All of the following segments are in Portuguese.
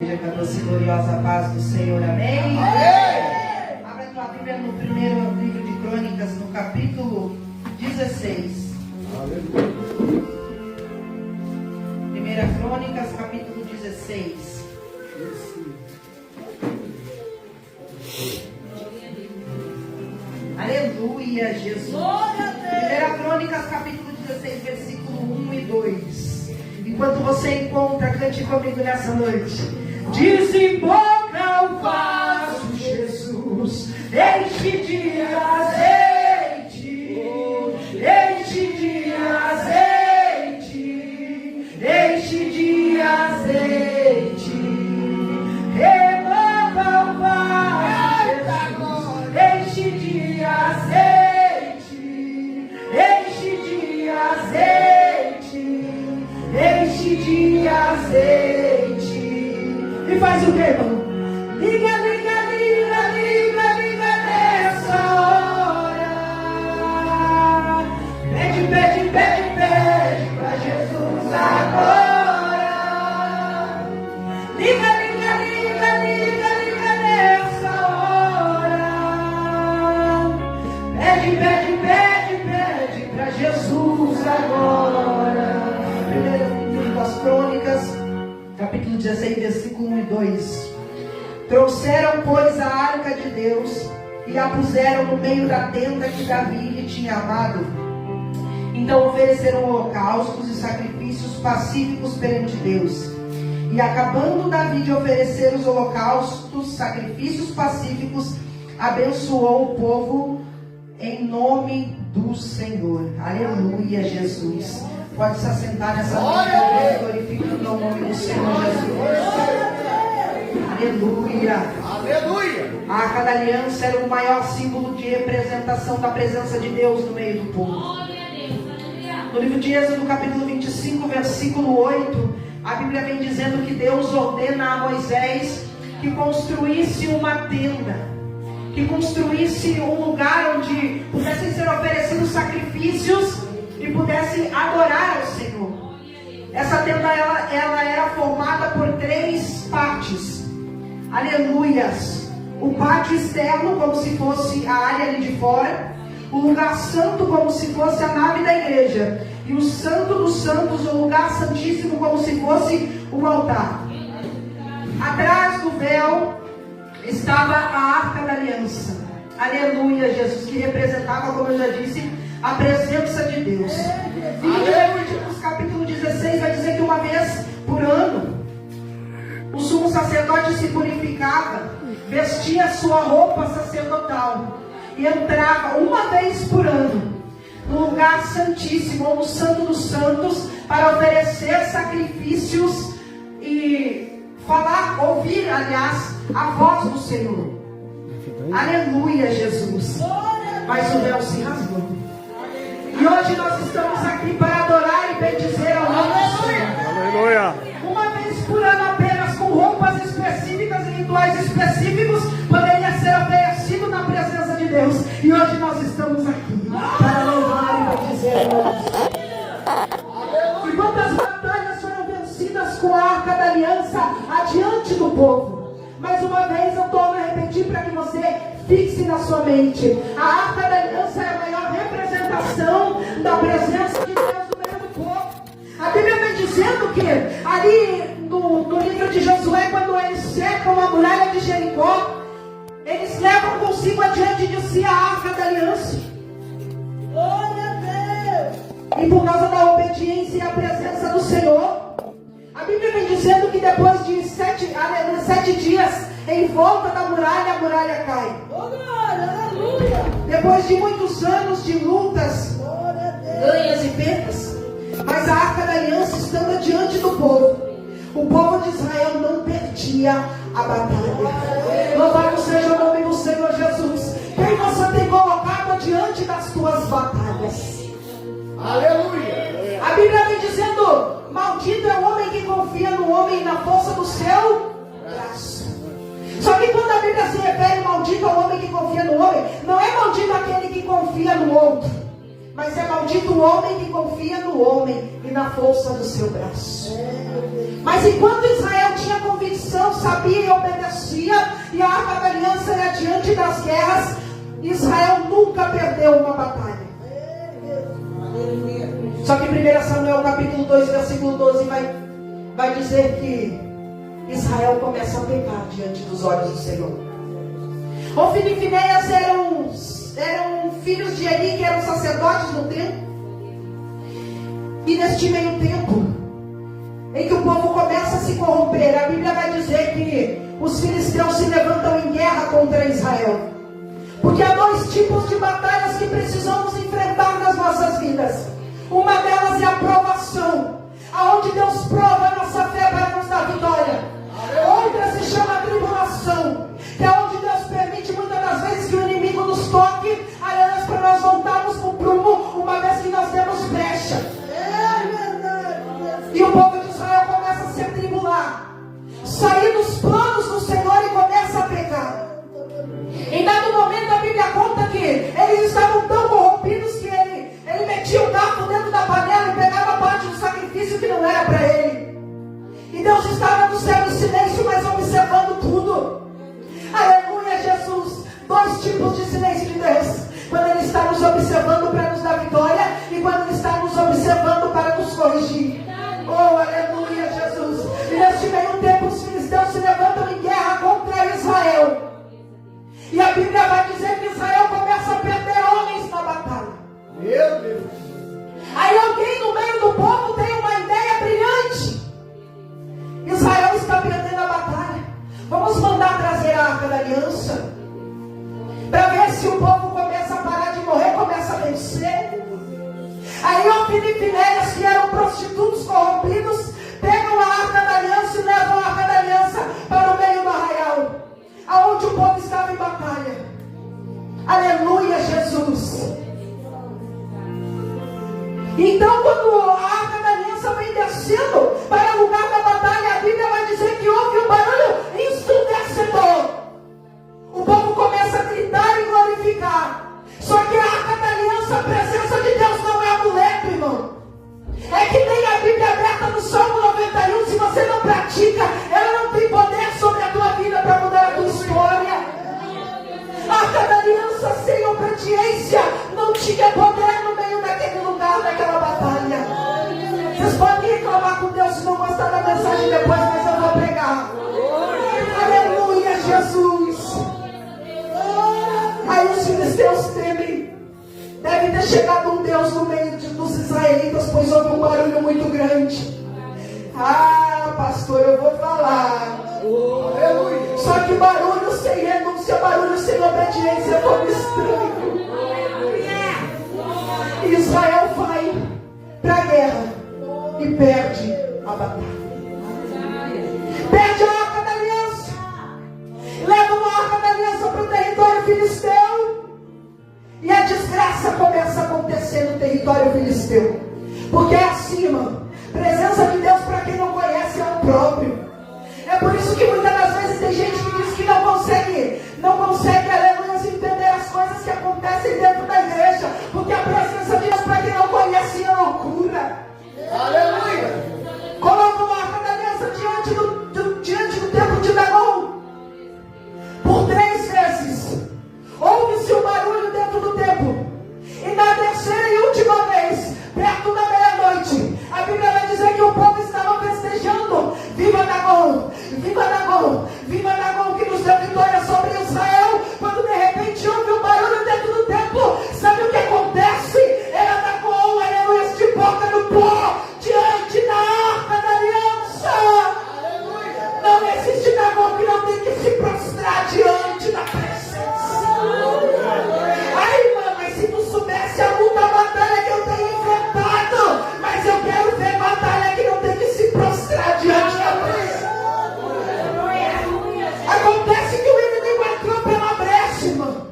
Com a doce e gloriosa paz do Senhor, amém? Amém. Abra a tua Bíblia no primeiro livro de Crônicas, no capítulo 16. Aleluia. Primeira Crônicas, capítulo 16. Aleluia, Jesus. Primeira Crônicas, capítulo 16, versículo 1 e 2. Enquanto você encontra, cante comigo nessa noite. Desemboca o vaso, Jesus, enche de azeite, enche de azeite, enche de azeite, remova o vaso, Jesus, enche de azeite, enche de azeite, enche de azeite. E faz o que, irmão? Liga, liga, liga, liga, liga nessa hora. Pede, pede, pede, pede pra Jesus agora. Liga, liga, liga, liga, liga nessa hora. Pede, pede, pede, pede pra Jesus agora. Primeiro livro das Crônicas, capítulo 16, versículo 1 e 2. Trouxeram, pois, a arca de Deus e a puseram no meio da tenda que Davi lhe tinha amado. Então ofereceram holocaustos e sacrifícios pacíficos perante Deus. E acabando Davi de oferecer os holocaustos, sacrifícios pacíficos, abençoou o povo em nome do Senhor. Aleluia, Jesus. Pode se assentar nessa noite, glorificando o nome do Senhor Jesus. Aleluia. Aleluia. A Arca da Aliança era o maior símbolo de representação da presença de Deus no meio do povo. No livro de Êxodo, capítulo 25, versículo 8, a Bíblia vem dizendo que Deus ordena a Moisés que construísse uma tenda, que construísse um lugar onde pudessem ser oferecidos sacrifícios e pudessem adorar ao Senhor. Essa tenda ela era formada por 3 partes. Aleluias. O pátio externo, como se fosse a área ali de fora. O lugar santo, como se fosse a nave da igreja. E o santo dos santos, o lugar santíssimo, como se fosse o altar. Atrás do véu estava a Arca da Aliança. Aleluia, Jesus, que representava, como eu já disse, a presença de Deus. E em Levíticos capítulo 16 vai dizer que uma vez por ano o sumo sacerdote se purificava, vestia sua roupa sacerdotal e entrava uma vez por ano no lugar santíssimo, ou no santo dos santos, para oferecer sacrifícios e ouvir, aliás, a voz do Senhor. Aleluia, Jesus. Mas o véu se rasgou. E hoje nós estamos aqui para adorar e bendizer ao nome do Senhor. Aleluia. Uma vez por ano apenas, com roupas específicas e rituais específicos, poderia ser oferecido na presença de Deus. E hoje nós estamos aqui para louvar e bendizer ao nome do Senhor. E quantas batalhas foram vencidas com a Arca da Aliança adiante do povo. Mais uma vez eu torno a repetir para que você fixe na sua mente. A Arca da Aliança é a maior representação da presença de Deus no meio do povo. A Bíblia vem dizendo que ali no livro de Josué, quando eles cercam a muralha de Jericó, eles levam consigo adiante de si a Arca da Aliança. Glória a Deus! E por causa da obediência e a presença do Senhor, a Bíblia vem dizendo que depois de 7 dias em volta da muralha, a muralha cai. Aleluia! Depois de muitos anos de lutas, ganhas e perdas, mas a Arca da Aliança estando diante do povo, o povo de Israel não perdia a batalha. Louvado seja o nome do Senhor Jesus. Quem você tem colocado diante das tuas batalhas? Aleluia. A Bíblia vem dizendo: maldito é o homem que confia no homem e na força do seu braço. Só que quando a Bíblia se refere maldito ao homem que confia no homem, não é maldito aquele que confia no outro, Mas é maldito o homem que confia no homem e na força do seu braço. Mas enquanto Israel tinha convicção, sabia e obedecia, e a arca da aliança era diante das guerras, Israel nunca perdeu uma batalha. Só que 1 Samuel capítulo 2, versículo 12 vai dizer que Israel começa a pecar diante dos olhos do Senhor. Ofni e Finéias eram filhos de Eli, que eram sacerdotes no templo. E neste meio tempo, em que o povo começa a se corromper, a Bíblia vai dizer que os filisteus se levantam em guerra contra Israel. Porque há dois tipos de batalhas que precisamos enfrentar nas nossas vidas. Uma delas é a provação, aonde Deus prova a nossa fé para nos dar vitória. Outra se chama tribulação, que é onde Deus permite muitas das vezes que o inimigo nos toque, aliás, para nós voltarmos para o prumo, uma vez que nós demos brecha. E o povo de Israel começa a se atribular, sair dos planos do Senhor e começa a pecar. Em dado momento a Bíblia conta que eles estavam tão corrompidos que ele metia o garfo dentro da panela e pegava parte do sacrifício que não era para ele. E Deus estava no céu em silêncio, mas observando tudo. Aleluia, Jesus. Dois tipos de silêncio de Deus: quando Ele está nos observando para nos dar vitória, e quando Ele está nos observando para nos corrigir. Oh, aleluia, Jesus. E neste meio tempo os filisteus se levantam em guerra contra Israel. E a Bíblia vai dizer que Israel começa a perder homens na batalha. Meu Deus. Aí alguém no meio do povo tem uma ideia brilhante. Israel está perdendo a batalha. Vamos mandar trazer a arca da aliança, para ver se o povo começa a parar de morrer, começa a vencer. Aí Ofni e Finéias, que eram prostitutos corrompidos, pegam a arca da aliança e levam a arca da aliança para o meio do arraial, aonde o povo estava em batalha. Aleluia, Jesus. Então, quando a arca da aliança vem descendo para o lugar da batalha, a Bíblia vai dizer que houve um barulho ensurdecedor. O povo começa a gritar e glorificar. Só que a arca da aliança, a presença de Deus não é amuleto, irmão. É que nem a Bíblia aberta no Salmo 91, se você não pratica, ela não tem poder sobre a tua vida para mudar a tua história. A arca da aliança sem obediência não tinha poder no meio daquele lugar, daquela batalha. Vocês podem reclamar com Deus se não gostar da mensagem depois, mas eu vou pregar. Aleluia, Jesus. Aí os filisteus temem. Deve ter chegado um Deus no meio dos israelitas, pois houve um barulho muito grande. Ah, pastor, eu vou falar. Aleluia. Só que barulho sem renúncia, barulho sem obediência é como estranho. E Israel vai para a guerra e perde a batalha. Perde a arca da aliança. Levam a arca da aliança para o território filisteu. E a desgraça começa a acontecer no território filisteu. Porque é assim, irmão. Presença de Deus, para quem não conhece, é o próprio. É por isso que muitas das vezes tem gente que diz que não consegue, aleluia, entender as coisas que acontecem dentro da igreja. Porque a presença de Deus, para quem não conhece, é loucura. Aleluia. Coloca uma arca da aliança diante do templo de Dagom. Por 3 vezes ouve-se um barulho dentro do templo. E na terceira e última vez, perto da meia-noite, a Bíblia vai dizer que o povo estava festejando. Viva Dagom! Viva Dagom! Viva Dagom, que nos deu vitória sobre Israel. Quando de repente houve um barulho dentro do templo, sabe o que acontece? Era Dagom, aleluia, de boca no pó, diante da arca da aliança. Aleluia. Não existe Dagom que não tem que se prostrar diante da presença. Ai, mãe, se tu soubesse a luta, a batalha que eu tenho enfrentado, mas eu quero ver batalha que não tem que se prostrar diante da presença. Acontece que o inimigo entrou pela brecha, irmão.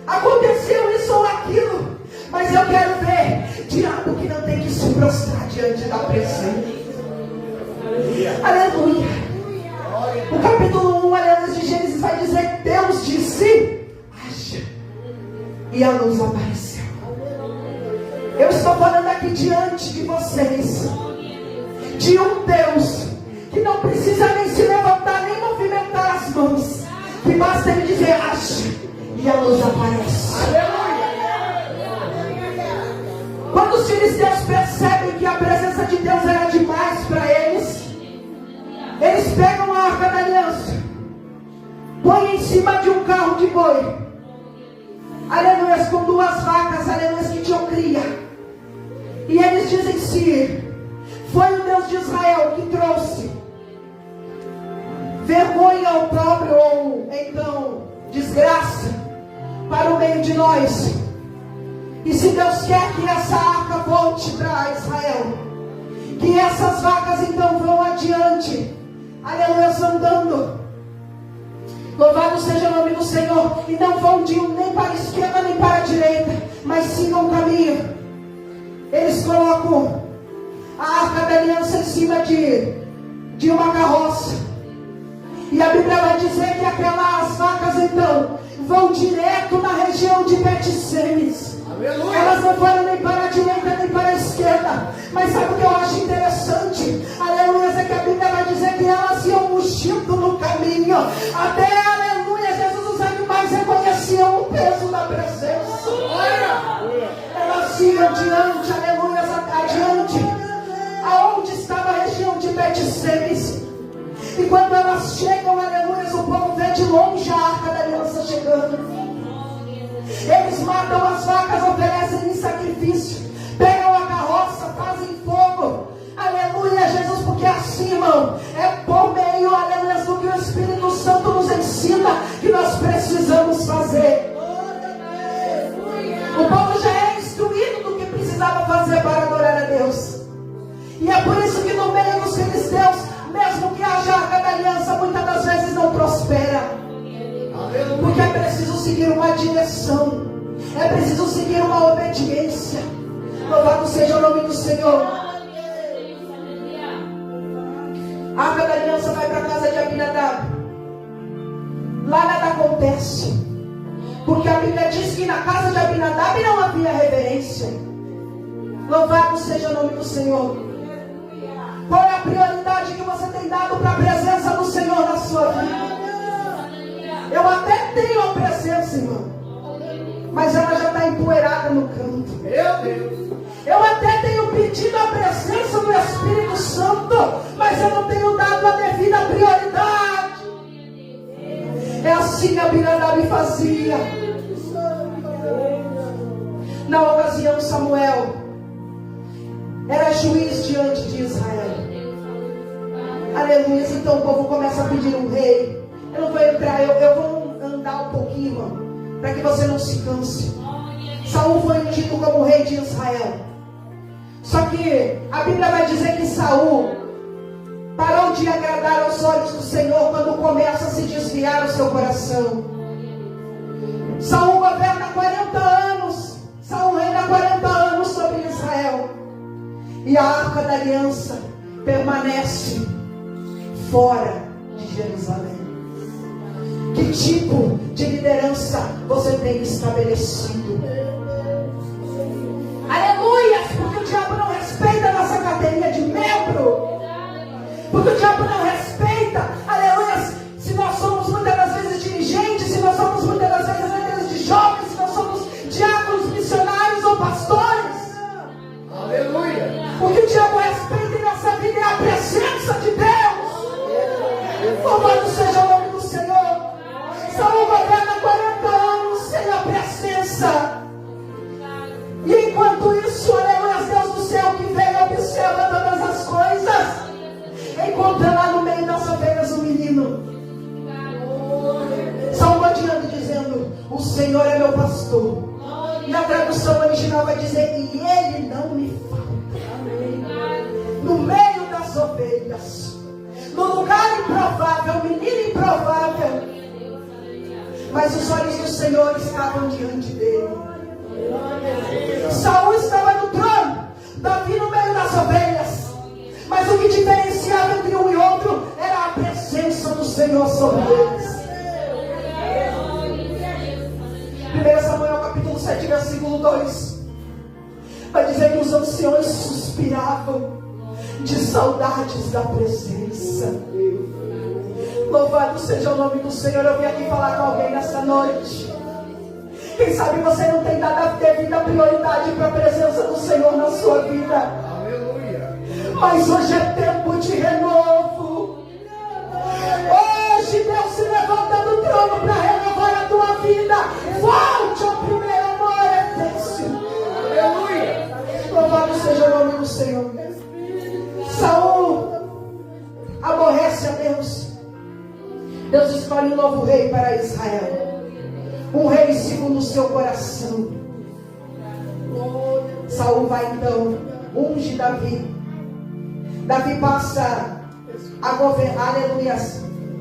Aconteceu isso ou aquilo, mas eu quero ver diabo que não tem que se prostrar diante da presença. Aleluia. O capítulo 1, aliás, de Gênesis vai dizer que Deus disse: haja, e a luz apareceu. aqui diante de vocês de um Deus que não precisa nem se levantar, nem movimentar as mãos, que basta ele dizer age e a luz aparece. Quando os filisteus percebem que a presença de Deus era demais para eles pegam a arca da aliança, põem em cima de um carro de boi, aleluia, com 2 vacas, aleluia, que tinham cria, e eles dizem se foi o Deus de Israel que trouxe vergonha ao próprio, ou então desgraça para o meio de nós, e se Deus quer que essa arca volte para Israel, que essas vacas então vão adiante, aleluia, andando, louvado seja o nome do Senhor, e não vão nem para a esquerda nem para a direita, mas sigam o caminho. Eles colocam a arca da aliança em cima de uma carroça, e a Bíblia vai dizer que aquelas vacas então vão direto na região de Bet-Semes. Elas não foram nem para a direita nem para a esquerda. Mas sabe o que eu acho interessante? Aleluia, é que a Bíblia vai dizer que elas iam mugindo no caminho, até, aleluia, Jesus, os animais reconheciam o peso da presença. Elas iam diante, aleluia, adiante, aonde estava a região de Bet-Semes. E quando elas chegam, aleluia, o povo vê de longe a arca da aliança chegando. Eles matam as vacas, oferecem em sacrifício, pegam a carroça, fazem fogo, aleluia, Jesus, porque assim, irmão, é por meio, aleluia, do que o Espírito Santo nos ensina que nós precisamos fazer. O povo já é instruído do que precisava fazer para adorar a Deus, e é por isso que no meio dos filisteus, mesmo que haja arca da aliança, muitas das vezes não prospera. Porque é preciso seguir uma direção, é preciso seguir uma obediência. Louvado seja o nome do Senhor. A arca da aliança vai para a casa de Abinadab. Lá nada acontece, porque a Bíblia diz que na casa de Abinadab não havia reverência. Louvado seja o nome do Senhor. Qual é a prioridade que você tem dado para a presença do Senhor na sua vida? Eu até tenho a presença, irmão, mas ela já está empoeirada no canto. Meu Deus! Eu até tenho pedido a presença do Espírito Santo, mas eu não tenho dado a devida prioridade. É assim que Abinadab fazia. Na ocasião, Samuel era juiz diante de Israel. Aleluia. Então o povo começa a pedir um rei. Eu não vou entrar, eu vou andar um pouquinho, irmão, para que você não se canse. Saul foi ungido como rei de Israel. Só que a Bíblia vai dizer que Saul parou de agradar aos olhos do Senhor quando começa a se desviar o seu coração. Saul governa 40 anos. Saul reina 40 anos sobre Israel. E a arca da aliança permanece fora de Jerusalém. Que tipo de liderança você tem estabelecido? Aleluia! Porque o diabo não respeita a nossa carteirinha de membro. Porque o diabo não respeita, aleluia, se nós somos muitas das vezes dirigentes, se nós somos muitas das vezes líderes de jovens, se nós somos diáconos, missionários ou pastores. Aleluia! O que o diabo respeita em nossa vida é a presença de Deus. Louvado seja o nome do Senhor. Saul governa 40 anos sem a presença. E enquanto isso, aleluia, Deus do céu que veio observa todas as coisas. Encontra lá no meio das ovelhas um menino. Saul adiando dizendo: o Senhor é meu pastor. E a tradução original vai dizer: e ele não me falta. No meio das ovelhas, no lugar improvável, menino improvável, mas os olhos do Senhor estavam diante dele. Saul estava no trono, Davi no meio das ovelhas, mas o que diferenciava entre um e outro era a presença do Senhor sobre eles. 1 Samuel capítulo 7, versículo 2. Vai dizer que os anciões suspiravam de saudades da presença. Louvado seja o nome do Senhor. Eu vim aqui falar com alguém nessa noite. Quem sabe você não tem dado a devida prioridade para a presença do Senhor na sua vida. Aleluia. Mas hoje é tempo de renovo. Hoje Deus se levanta do trono para renovar a tua vida. Volte ao primeiro amor, Efésio. Aleluia. Louvado seja o nome do Senhor. Saul aborrece a Deus. Deus escolhe um novo rei para Israel. Um rei segundo o seu coração. Saul vai então, unge Davi. Davi passa a governar, aleluia.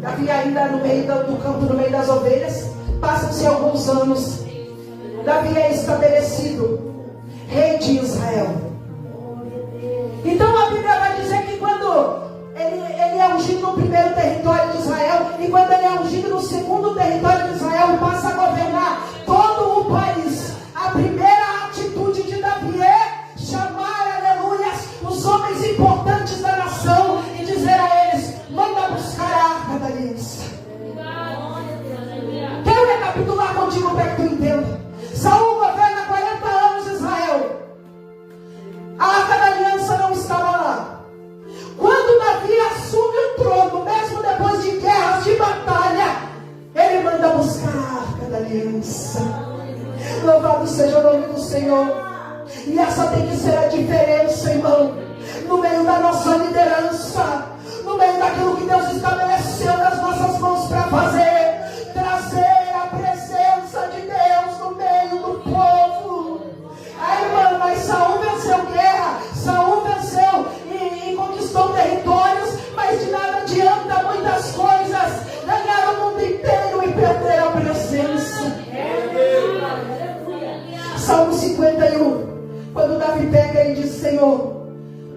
Davi ainda no meio do campo, no meio das ovelhas. Passam-se alguns anos. Davi é estabelecido rei de Israel. Então a Bíblia vai dizer que quando ele é ungido no primeiro território de Israel, e quando ele é ungido no segundo território de Israel e passa a governar todo o país, a primeira atitude de Davi é chamar, aleluia, os homens importantes da nação e dizer a eles: manda buscar a arca da aliança. Quero recapitular contigo para que tu entenda. Saul governa 40 anos Israel. A arca da aliança não estava lá. Quando Davi assume o trono, mesmo depois de guerras, de batalha, ele manda buscar a arca da aliança. Louvado seja o nome do Senhor. E essa tem que ser a diferença, irmão, no meio da nossa liderança, no meio daquilo que Deus estabeleceu nas nossas mãos para fazer, trazer a presença de Deus no meio do povo. Aí, irmão, mas Saul venceu guerra, Saul venceu e conquistou territórios, mas de nada adianta muitas coisas ganhar o mundo inteiro e perder a presença. Salmo 51, quando Davi pega e diz: Senhor,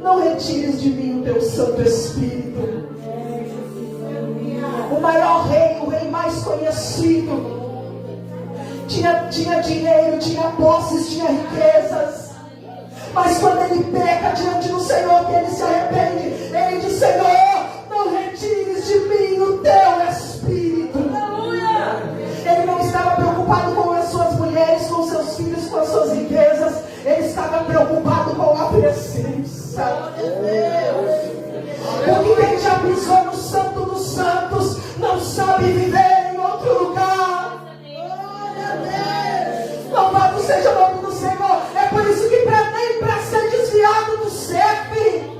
não retires de mim o teu Santo Espírito. O maior rei, o rei mais conhecido, tinha dinheiro, tinha posses, tinha riquezas. Mas quando ele peca diante do Senhor, que ele se arrepende, ele diz: Senhor, não retires de mim o teu Espírito. Ele não estava preocupado com as suas mulheres, com seus filhos, com as suas riquezas. Ele estava preocupado com a presença de Deus. Porque quem já pisou no Santo dos Santos não sabe viver em outro lugar. Louvado seja o nome do Senhor. É por isso que nem para ser desviado do serve.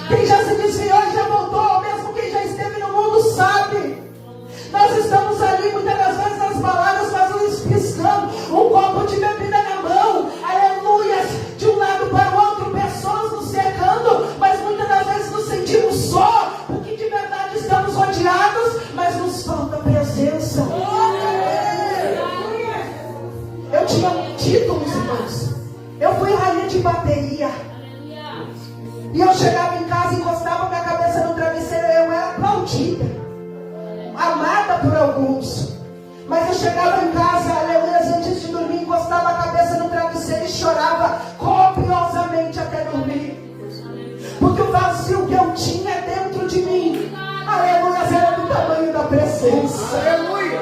Quem já se desviou e já voltou, mesmo quem já esteve no mundo sabe. Nós estamos ali muitas das vezes nas baladas, fazendo piscando, um copo de bebida na mão, aleluia, de um lado para o outro, pessoas nos cercando, mas muitas das vezes nos sentimos só, porque de verdade estamos rodeados, mas nos falta presença. Eu tinha títulos, irmãos. Eu fui rainha de bateria. E eu chegava em casa, encostava minha cabeça no travesseiro, eu era aplaudida, amada por alguns. Mas eu chegava em casa, aleluia, antes de dormir, encostava a cabeça no travesseiro e chorava copiosamente até dormir. Porque o vazio que eu tinha dentro de mim, aleluia, era do tamanho da presença. Aleluia.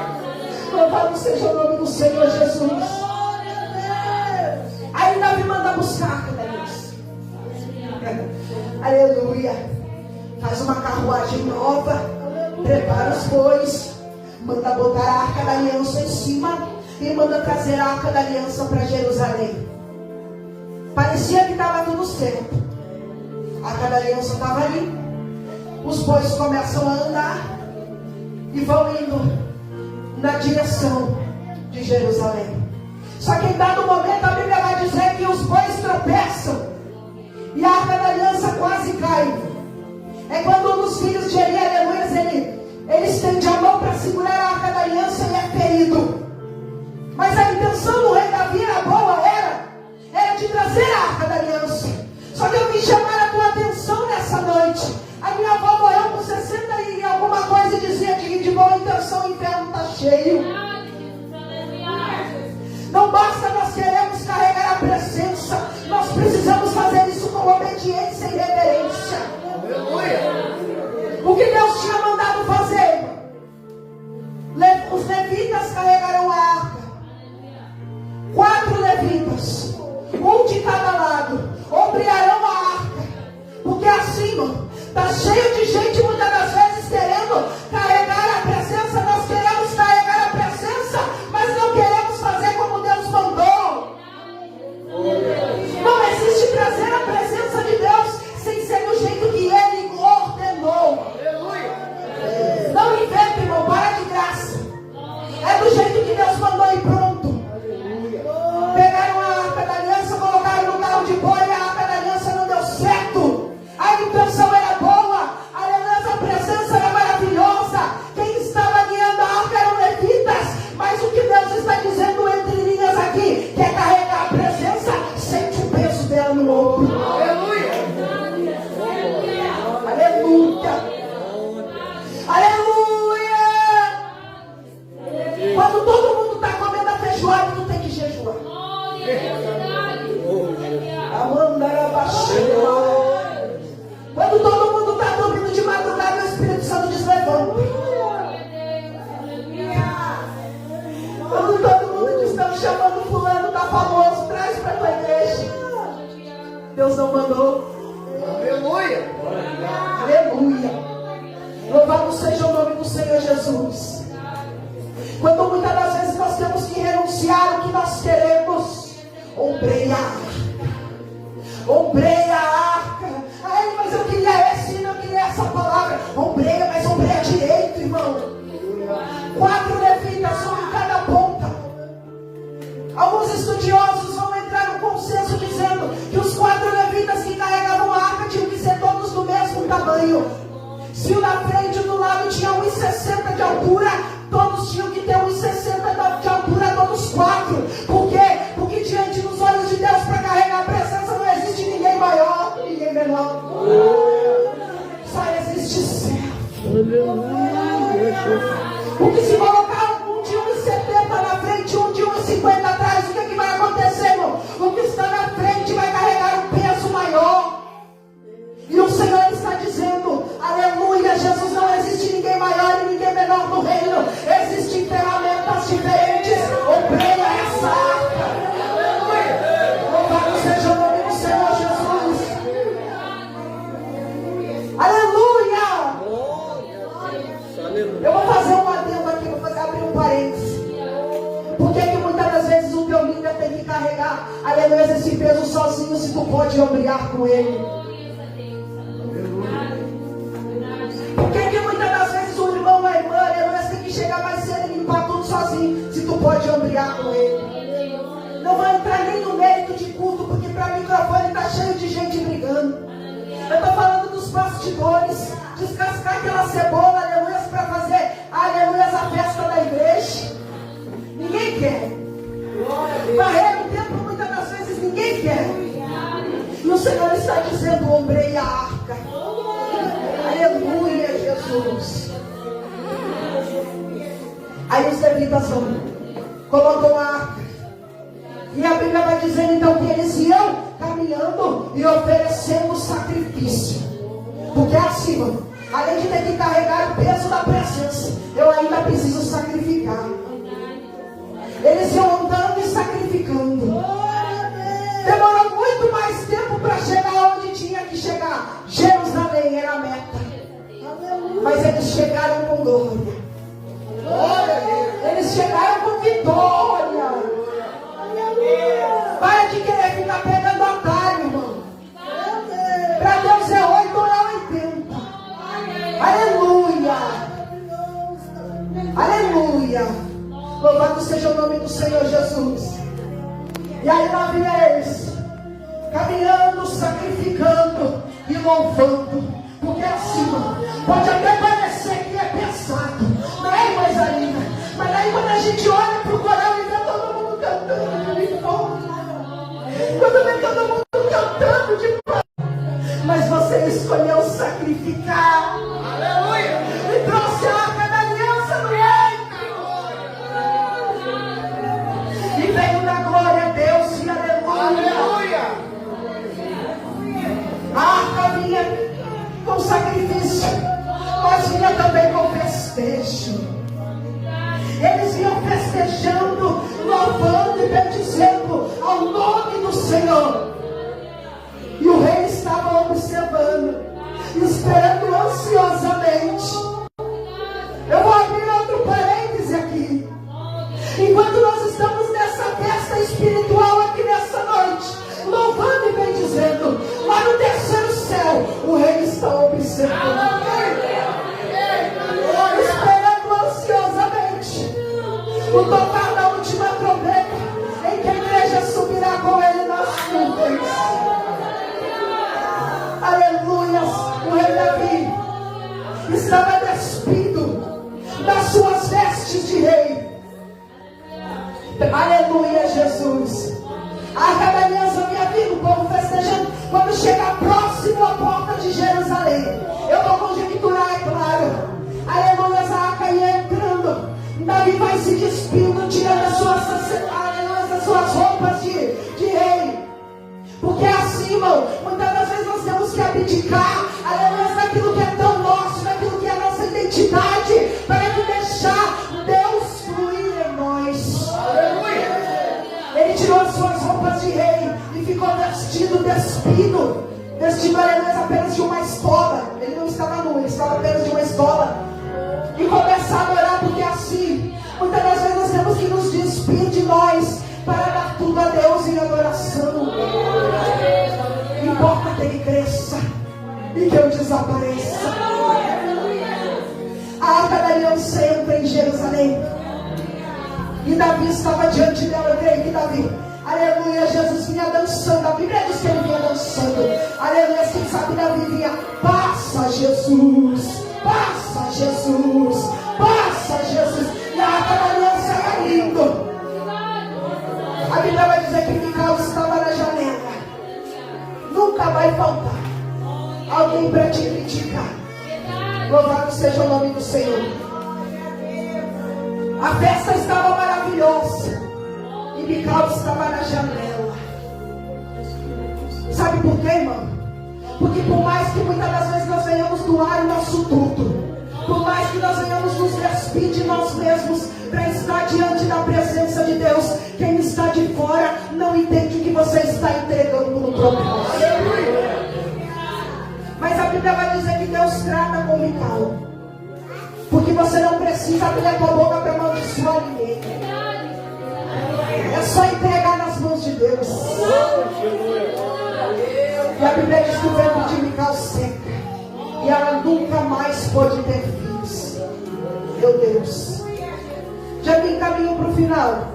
Louvado seja o nome do Senhor Jesus. Aí Davi manda buscar a Deus. Aleluia. Faz uma carruagem nova, prepara os bois, manda botar a arca da aliança em cima e manda trazer a arca da aliança para Jerusalém. Parecia que estava tudo certo. A arca da aliança estava ali. Os bois começam a andar e vão indo na direção de Jerusalém. Só que em dado momento a Bíblia vai dizer que os bois tropeçam e a arca da aliança quase cai. É quando um dos filhos de Eli, aleluia, ele estende a mão para segurar a arca da aliança e é ferido. Mas a intenção do rei Davi era boa, era de trazer a arca da aliança. Só que eu vim chamar a tua atenção nessa noite. A minha avó morreu com 60 e alguma coisa e dizia que de boa intenção o inferno está cheio. Não basta nós queremos carregar a presença, Deus não mandou. Aleluia. Aleluia. Louvado seja o nome do Senhor Jesus. Quando muitas das vezes nós temos que renunciar o que nós queremos, ombreia a arca. Ombreia a arca. Ai, mas eu queria esse, não queria essa palavra. Ombreia, mas ombreia direito, irmão. 4 levitas, um em cada ponta. Alguns estudiosos vão entrar no consenso dizendo que os 4 levitas que carregavam a arca tinham que ser todos do mesmo tamanho. Se o da frente e do lado tinha 1,60 de altura, todos tinham que ter 1,60 de altura, todos 4. Por quê? Porque diante dos olhos de Deus, para carregar a presença, não existe ninguém maior, ninguém menor. Só existe servo. Porque se colocar um de 1,70 na frente, um de 1,50 atrás, o que, que vai acontecer, irmão? O que está na frente vai carregar um peso maior. E o Senhor está dizendo, aleluia, Jesus, não existe ninguém maior e ninguém menor no reino. Existem ferramentas diferentes. Ombreia essa arca. Louvado seja o nome do Senhor Jesus. Aleluia. Eu vou fazer um adendo aqui, abrir um parênteses. Por que muitas das vezes o teu líder tem que carregar, aleluia, esse peso sozinho, se tu pode ombrear com ele? Por que muitas das vezes o irmão, a irmã, aleluia, tem que chegar mais cedo e limpar tudo sozinho, se tu pode ombrear com ele? Não vai entrar nem no mérito de culto, porque para microfone está cheio de gente brigando. Eu estou falando dos bastidores, descascar aquela cebola, aleluia, para fazer, aleluia, a festa da igreja. Ninguém quer. Varrer o templo muitas das vezes ninguém quer. E o Senhor está dizendo, ombreia a arca. Aleluia, Jesus. Aí os levitas vão, colocam a arca. E a Bíblia vai dizendo então que eles iam caminhando e oferecendo sacrifício. Porque assim, além de ter que carregar o peso da presença, eu ainda preciso sacrificar. Eles iam andando e sacrificando. Demorou muito mais tempo para chegar onde tinha que chegar. Jerusalém era a meta. Mas eles chegaram com glória. Eles chegaram com vitória. Para de querer ficar pegando atalho, irmão. Para Deus é 8 ou é 80. Aleluia. Aleluia. Louvado seja o nome do Senhor Jesus. E aí lá vem eles, caminhando, sacrificando e louvando. Porque assim, pode até parecer que é pesado, não é, mais ainda. Mas aí quando a gente olha para o coral e vê todo mundo cantando de fome, quando vê todo mundo cantando de fome, mas você escolheu sacrificar. Aleluia. E trouxe a arca da aliança no meio. E veio da glória a Deus e aleluia. A arca vinha com sacrifício, mas vinha também com festejo. Eles iam festejando, louvando e bendizendo ao nome do Senhor. E o rei estava observando, esperando ansiosamente. Eu vou abrir outro parêntese aqui. Enquanto nós estamos nessa festa espiritual aqui nessa noite, louvando e bendizendo, lá no terceiro céu, o rei está observando, esperando ansiosamente o tocar da última trombeta, em que a igreja subirá com ele nas nuvens. Aleluia. O rei Davi estava despido das suas vestes de rei. Aleluia, Jesus. A arca da aliança vinha vindo, o povo festejando. Quando chega próximo à porta de Jerusalém, eu vou conjecturar, é claro. Aleluia, a arca ia entrando. Davi vai se despindo, tirando as suas roupas de rei. Porque assim, irmão, muitas das vezes nós temos que abdicar, aleluia, daquilo que é tão nosso, daquilo que é a nossa identidade, para que deixar Deus fluir em nós. Aleluia. Ele tirou as suas roupas de rei e ficou vestido despido. despido, vestindo aleluia apenas de uma estola. Ele não estava nu, ele estava apenas de uma estola. E começar a adorar, porque assim, muitas das vezes nós temos que nos despir de nós para dar tudo a Deus em adoração. Importa que Ele cresça e que eu desapareça. A arca da aliança entra em Jerusalém e Davi estava diante dela. Eu creio que Davi, aleluia, Jesus vinha dançando. A Bíblia diz que ele vinha dançando. Aleluia, quem sabe Davi vinha: passa Jesus, passa Jesus, passa Jesus. E a arca da aliança ia indo. A Bíblia vai dizer que Mical estava na janela. Nunca vai faltar alguém para te criticar. Louvado seja o nome do Senhor. A festa estava maravilhosa e Mical estava na janela. Sabe por quê, irmão? Porque por mais que muitas das vezes nós venhamos doar o nosso tudo, por mais que nós venhamos nos despir de nós mesmos para estar diante da presença de Deus, quem está de fora não entende o que você está entregando no propósito. Mas a Bíblia vai dizer que Deus trata com Mical, porque você não precisa abrir a tua boca para amaldiçoar ninguém. É só entregar nas mãos de Deus. E a Bíblia diz que o ventre de Mical seca e ela nunca mais pôde ter filhos. Meu Deus. Já me encaminho para o final.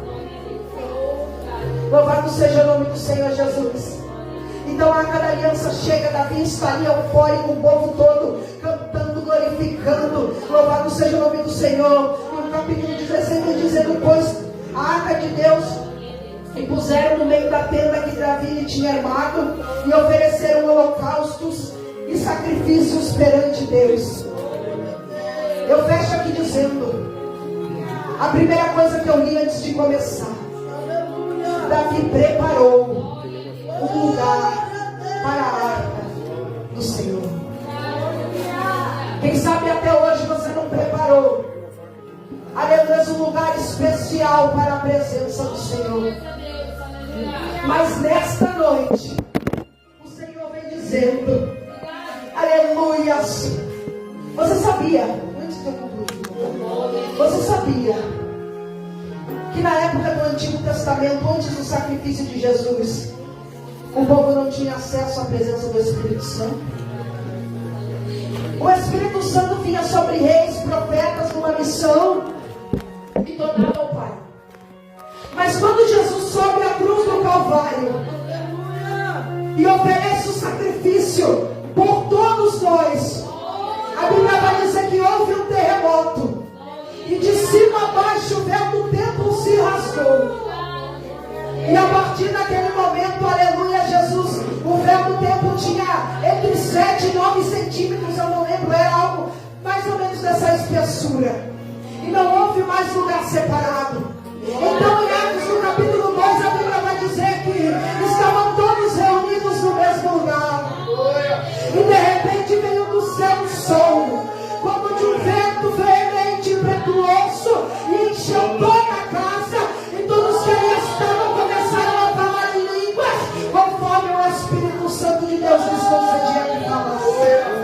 Louvado seja o nome do Senhor Jesus. Então a arca da aliança chega, Davi está ali eufórico, o povo todo cantando, glorificando. Louvado seja o nome do Senhor. E no capítulo 16 vem dizendo: pois a arca de Deus e puseram no meio da tenda que Davi tinha armado e ofereceram holocaustos e sacrifícios perante Deus. Eu fecho aqui dizendo, a primeira coisa que eu li antes de começar: Davi preparou um lugar para a arca do Senhor. Quem sabe até hoje você não preparou, aleluia, um lugar especial para a presença do Senhor. Mas nesta noite o Senhor vem dizendo, aleluias, você sabia, antes de eu concluir, você sabia que na época do Antigo Testamento, antes do sacrifício de Jesus, o povo não tinha acesso à presença do Espírito Santo? O Espírito Santo vinha sobre reis, profetas, numa missão e tornava ao Pai. Mas quando Jesus sobe a cruz do Calvário e oferece o sacrifício por todos nós, a Bíblia vai dizer que houve um terremoto e de cima a baixo o véu do templo se rasgou. E a partir daquele momento, aleluia, Jesus, o véu do templo tinha entre 7 e 9 centímetros, eu não lembro, era algo mais ou menos dessa espessura. E não houve mais lugar separado. Então em Atos no capítulo 2, a Bíblia vai dizer que estavam todos reunidos no mesmo lugar. E de repente veio do céu um som, como de um vento veemente e impetuoso, e encheu toda a casa, e todos que ali estavam começaram a falar em línguas, conforme o Espírito Santo de Deus lhes concedia que falassem.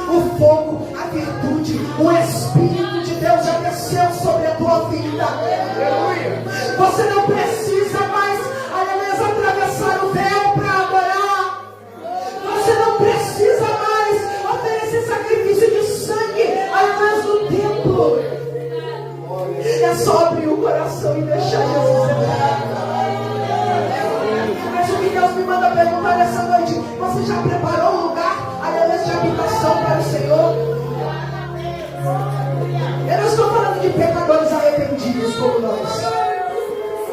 O fogo, a virtude, o Espírito de Deus já desceu sobre a tua vida. Você não precisa mais, aleluia, atravessar o véu para adorar. Você não precisa mais oferecer sacrifício de sangue atrás do templo. É só abrir o coração e deixar Jesus entrar. Mas o que Deus me manda perguntar nessa noite: você já preparou um lugar, aleluia, de habitação para o Senhor? Eu não estou falando de pecadores arrependidos como nós.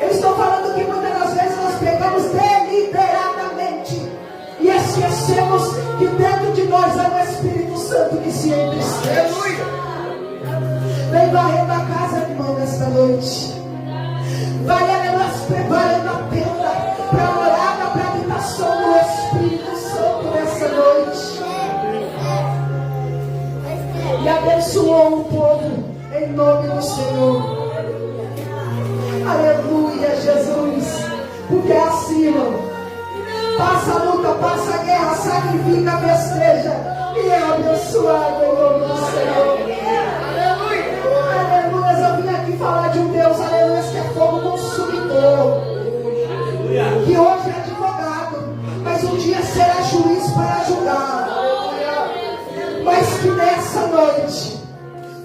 Eu estou falando que muitas das vezes nós pecamos deliberadamente e esquecemos que dentro de nós há um Espírito Santo que se entristece. Vem varrendo a casa, irmão, nesta noite. Vai, aleluia, preparando a tenda para a morada, para a habitação do Espírito Santo nessa noite. E abençoou o povo em nome do Senhor. Aleluia, Jesus. Porque é assim, irmão, Passa a luta, passa a guerra, sacrifica, festeja. E é abençoado em nome do Senhor. Aleluia. Eu vim aqui falar de um Deus, aleluia, que é fogo consumidor. Que hoje é advogado, mas um dia será juiz para julgar. Mas que nessa noite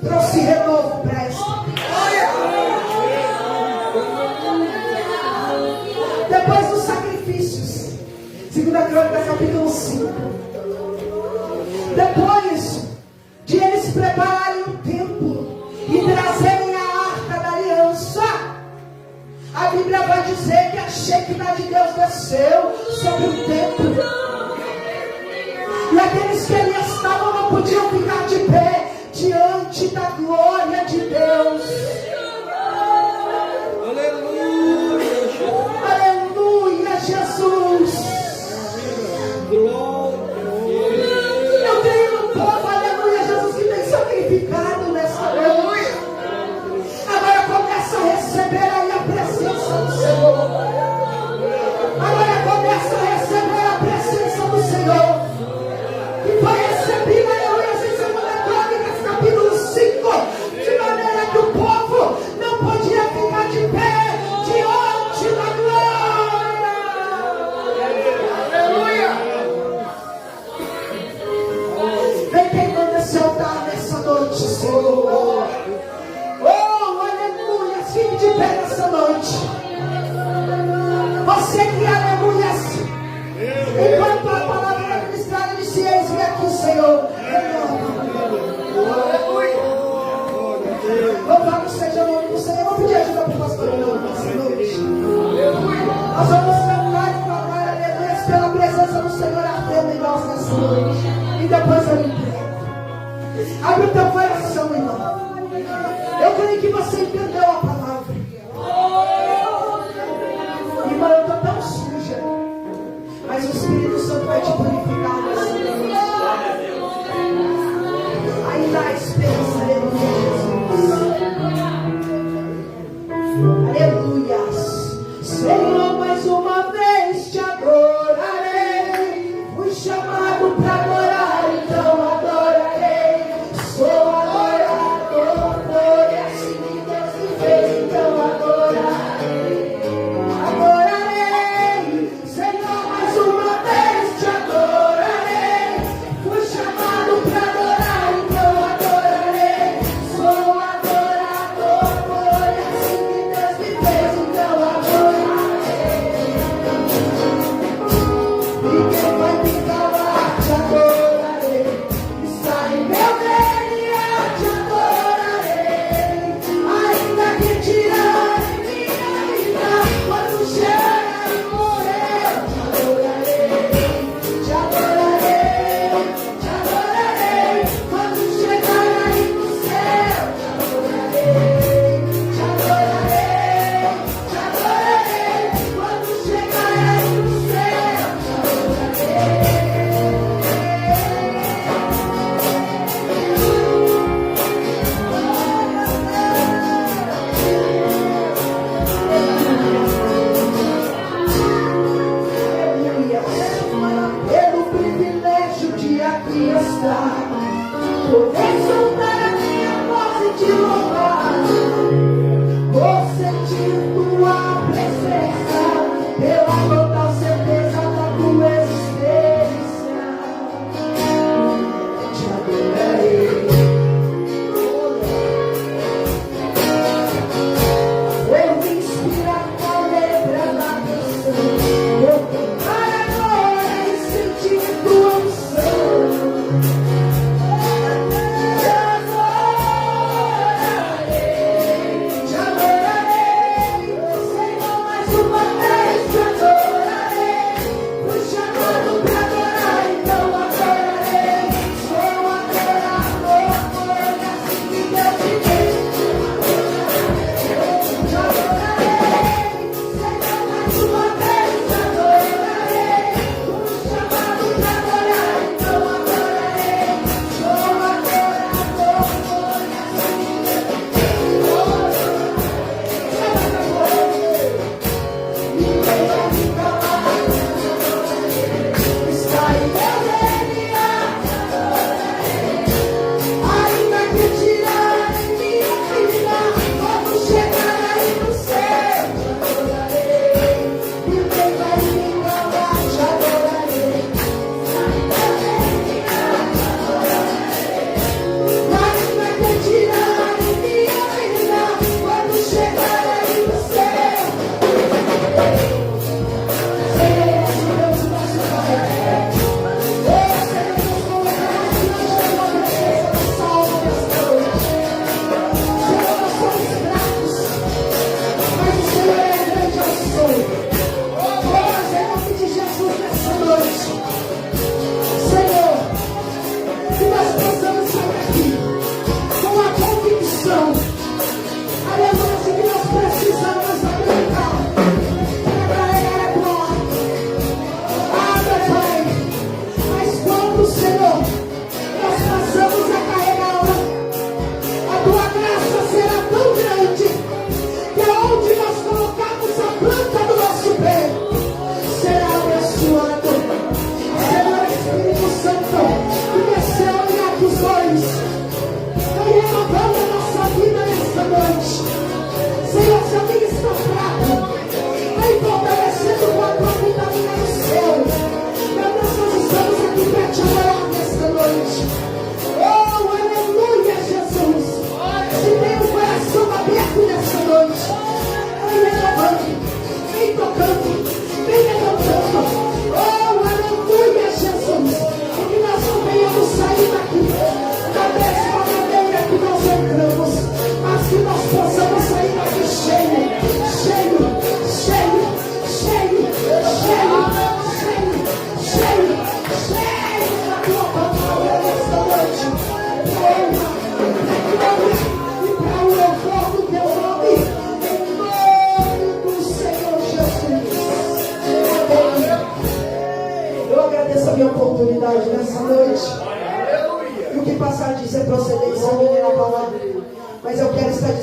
trouxe renovo para esta. Depois dos sacrifícios, 2 Crônicas capítulo 5. Depois de eles prepararem o templo e trazerem a arca da aliança, a Bíblia vai dizer que a Shekinah de Deus desceu sobre o templo. E aqueles que ali estavam não podiam ficar de pé diante da glória de Deus. Aleluia, Jesus. Eu tenho um povo, aleluia, Jesus, que tem sacrificado nessa noite. Agora começa a receber aí a presença do Senhor. Agora começa a receber a presença do Senhor. Que foi recebida, aleluia, em 2 Crônicas capítulo 5. De maneira que o povo não podia ficar de pé diante da glória. Aleluia. Vem queimando esse altar nessa noite, Senhor. Oh, aleluia, fique de pé nessa noite. Você que, aleluia, enquanto a palavra era ministrada, disse: eis-me aqui, Senhor. Louvado seja o nome do Senhor. Eu vou pedir ajuda para o pastor nessa noite. Nós vamos cantar e clamar, aleluia, pela presença do Senhor ardendo em nós nessa noite. E depois eu entrego. Abre o teu coração, irmão. Eu creio que você entendeu a palavra. Irmã, eu estou tão suja, mas o Espírito Santo vai te purificar nessa noite. Ainda há esperança, aleluia, Jesus. Aleluias. Senhor, mais uma vez te adorarei. Fui chamado para adorar, então adorarei. Sou adorador, foi assim que Deus me fez, então adorarei. Adorarei, Senhor, mais uma vez te adorarei.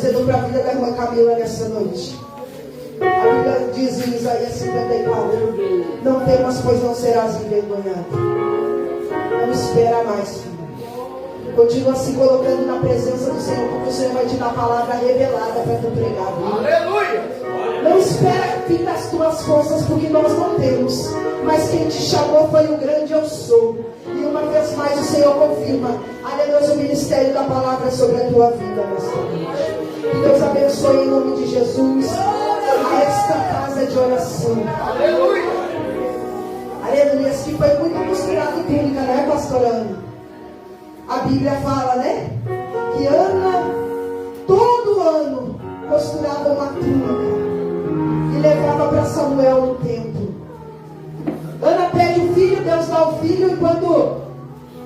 dizendo para a vida da irmã Camila nessa noite. A Bíblia diz em Isaías 54: não temas, pois não serás envergonhado. Não espera mais, filho. Continua se colocando na presença do Senhor, porque o Senhor vai te dar a palavra revelada para tu pregar. Aleluia! Não espera fim das tuas forças, porque nós não temos. Mas quem te chamou foi o grande eu sou. E uma vez mais o Senhor confirma, aleluia, o ministério da palavra sobre a tua vida nesta noite. Que Deus abençoe em nome de Jesus a esta casa de oração. Aleluia! Aleluia, que foi muito costurado túnica, né, pastora Ana? A Bíblia fala, né? Que Ana, todo ano, costurava uma túnica e levava para Samuel no templo. Ana pede o filho, Deus dá o filho, e quando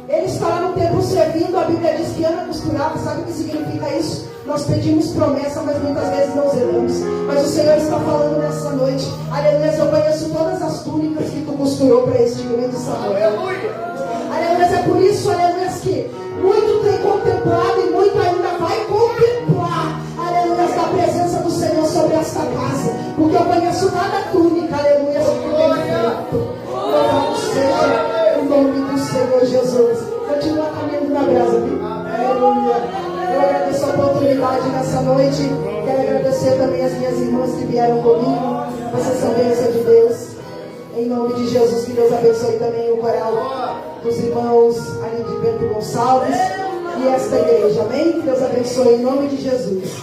ele está lá no templo servindo, a Bíblia diz que Ana costurava. Sabe o que significa isso? Nós pedimos promessa, mas muitas vezes não zelamos. Mas o Senhor está falando nessa noite, aleluia, eu conheço todas as túnicas que tu costurou para este grande Samuel. Aleluia, é por isso, aleluia, que muito tem contemplado e muito ainda vai contemplar, aleluia, da presença do Senhor sobre esta casa. Porque eu conheço cada túnica, aleluia, que tu tem feito. Louvado seja o nome do Senhor Jesus. Continua caminhando na brasa, viu? Aleluia. Eu agradeço a oportunidade nessa noite. Quero agradecer também as minhas irmãs que vieram comigo. Vocês são bênção de Deus. Em nome de Jesus, que Deus abençoe também o coral dos irmãos ali de Pedro Gonçalves e esta igreja. Amém? Que Deus abençoe em nome de Jesus.